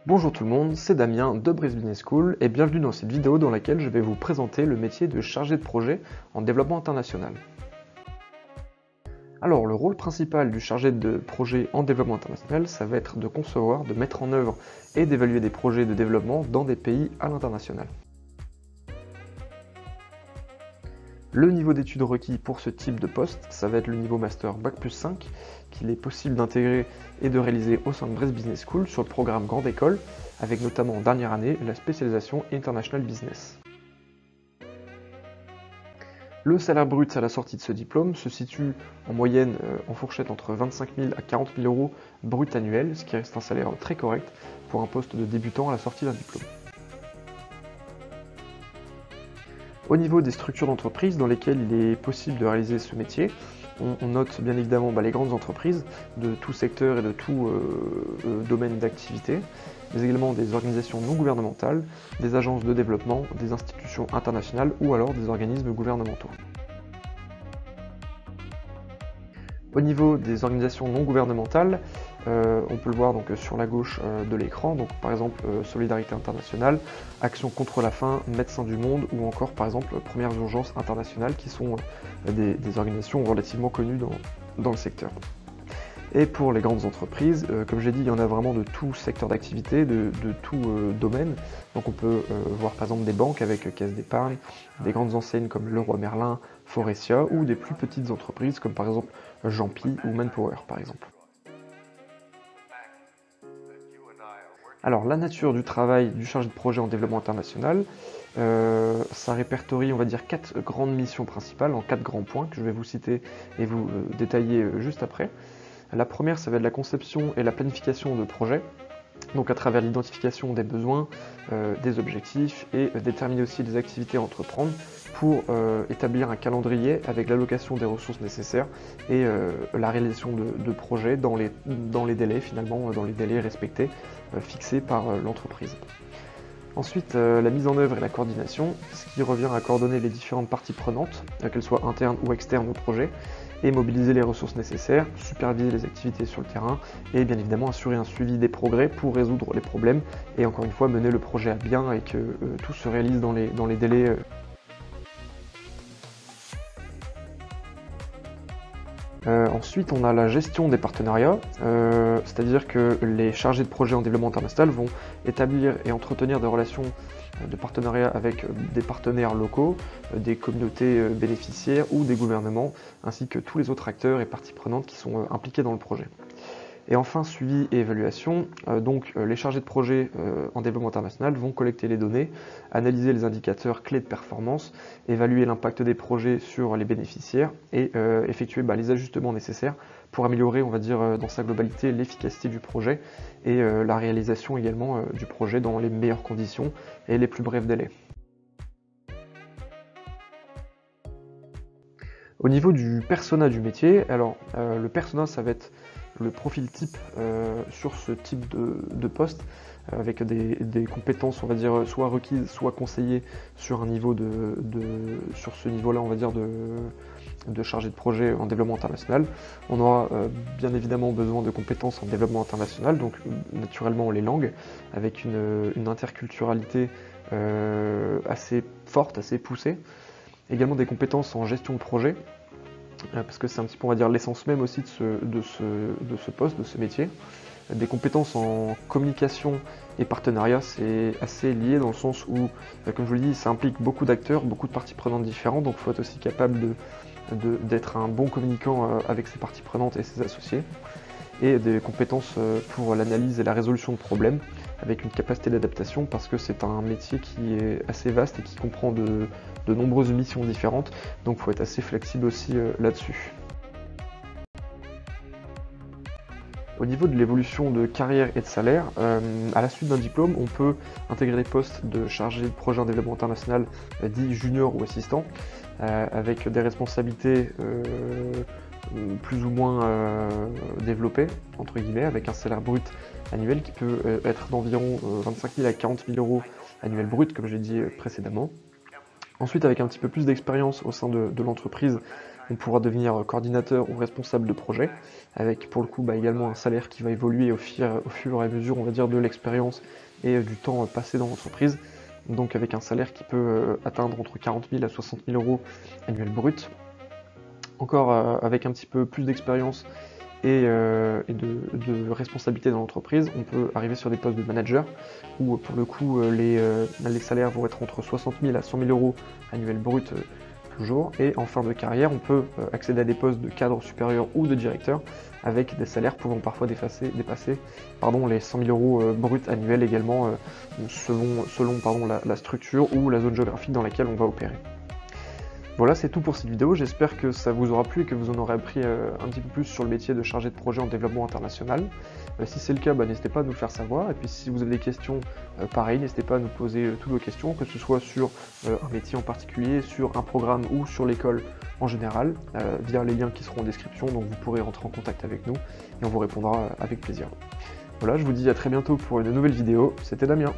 Bonjour tout le monde, c'est Damien de Breeze Business School et bienvenue dans cette vidéo dans laquelle je vais vous présenter le métier de chargé de projet en développement international. Alors le rôle principal du chargé de projet en développement international, ça va être de concevoir, de mettre en œuvre et d'évaluer des projets de développement dans des pays à l'international. Le niveau d'études requis pour ce type de poste, ça va être le niveau Master Bac+5 qu'il est possible d'intégrer et de réaliser au sein de Breeze Business School sur le programme Grande École, avec notamment en dernière année la spécialisation International Business. Le salaire brut à la sortie de ce diplôme se situe en moyenne en fourchette entre 25 000 à 40 000 euros brut annuel, ce qui reste un salaire très correct pour un poste de débutant à la sortie d'un diplôme. Au niveau des structures d'entreprise dans lesquelles il est possible de réaliser ce métier, on note bien évidemment les grandes entreprises de tout secteur et de tout domaine d'activité, mais également des organisations non gouvernementales, des agences de développement, des institutions internationales ou alors des organismes gouvernementaux. Au niveau des organisations non gouvernementales, on peut le voir donc sur la gauche de l'écran, donc par exemple Solidarité Internationale, Action contre la faim, Médecins du Monde ou encore par exemple Premières Urgences Internationales qui sont des organisations relativement connues dans le secteur. Et pour les grandes entreprises, comme j'ai dit, il y en a vraiment de tout secteur d'activité, de tout domaine. Donc on peut voir par exemple des banques avec caisse d'épargne, des grandes enseignes comme Leroy Merlin, Forestia, ou des plus petites entreprises comme par exemple Jampi ou Manpower par exemple. Alors la nature du travail du chargé de projet en développement international, ça répertorie on va dire 4 grandes missions principales en 4 grands points que je vais vous citer et vous détailler juste après. La première, ça va être la conception et la planification de projets, donc à travers l'identification des besoins, des objectifs et déterminer aussi les activités à entreprendre pour établir un calendrier avec l'allocation des ressources nécessaires et la réalisation de projets dans les délais finalement, dans les délais respectés, fixés par l'entreprise. Ensuite, la mise en œuvre et la coordination, ce qui revient à coordonner les différentes parties prenantes, qu'elles soient internes ou externes au projet, et mobiliser les ressources nécessaires, superviser les activités sur le terrain, et bien évidemment assurer un suivi des progrès pour résoudre les problèmes, et encore une fois mener le projet à bien et que tout se réalise dans les délais. Ensuite, on a la gestion des partenariats, c'est-à-dire que les chargés de projet en développement international vont établir et entretenir des relations de partenariat avec des partenaires locaux, des communautés bénéficiaires ou des gouvernements, ainsi que tous les autres acteurs et parties prenantes qui sont impliqués dans le projet. Et enfin, suivi et évaluation, les chargés de projet en développement international vont collecter les données, analyser les indicateurs clés de performance, évaluer l'impact des projets sur les bénéficiaires et effectuer les ajustements nécessaires pour améliorer, on va dire, dans sa globalité, l'efficacité du projet et la réalisation également du projet dans les meilleures conditions et les plus brefs délais. Au niveau du persona du métier, alors le persona ça va être le profil type sur ce type de poste avec des compétences on va dire soit requises soit conseillées sur un niveau sur ce niveau-là on va dire de chargé de projet en développement international. On aura bien évidemment besoin de compétences en développement international, donc naturellement les langues, avec une interculturalité assez forte, assez poussée. Également des compétences en gestion de projet, parce que c'est un petit peu on va dire l'essence même aussi de ce poste, de ce métier. Des compétences en communication et partenariat, c'est assez lié dans le sens où, comme je vous l'ai dit, ça implique beaucoup d'acteurs, beaucoup de parties prenantes différentes, donc il faut être aussi capable d'être un bon communicant avec ses parties prenantes et ses associés. Et des compétences pour l'analyse et la résolution de problèmes, avec une capacité d'adaptation, parce que c'est un métier qui est assez vaste et qui comprend de nombreuses missions différentes, donc il faut être assez flexible aussi là-dessus. Au niveau de l'évolution de carrière et de salaire, à la suite d'un diplôme, on peut intégrer des postes de chargé de projet en développement international, dit junior ou assistant, avec des responsabilités plus ou moins développées, entre guillemets, avec un salaire brut annuel qui peut être d'environ 25 000 à 40 000 euros annuels brut, comme j'ai dit précédemment. Ensuite, avec un petit peu plus d'expérience au sein de l'entreprise, on pourra devenir coordinateur ou responsable de projet, avec pour le coup également un salaire qui va évoluer au fur et à mesure, on va dire, de l'expérience et du temps passé dans l'entreprise. Donc avec un salaire qui peut atteindre entre 40 000 à 60 000 euros annuels bruts. Encore avec un petit peu plus d'expérience et de responsabilité dans l'entreprise, on peut arriver sur des postes de manager où pour le coup les salaires vont être entre 60 000 à 100 000 euros annuels bruts toujours, et en fin de carrière on peut accéder à des postes de cadre supérieur ou de directeur avec des salaires pouvant parfois dépasser les 100 000 euros bruts annuels également selon la structure ou la zone géographique dans laquelle on va opérer. Voilà, c'est tout pour cette vidéo, j'espère que ça vous aura plu et que vous en aurez appris un petit peu plus sur le métier de chargé de projet en développement international. Si c'est le cas, n'hésitez pas à nous le faire savoir, et puis si vous avez des questions, pareil, n'hésitez pas à nous poser toutes vos questions, que ce soit sur un métier en particulier, sur un programme ou sur l'école en général, via les liens qui seront en description, donc vous pourrez rentrer en contact avec nous, et on vous répondra avec plaisir. Voilà, je vous dis à très bientôt pour une nouvelle vidéo, c'était Damien.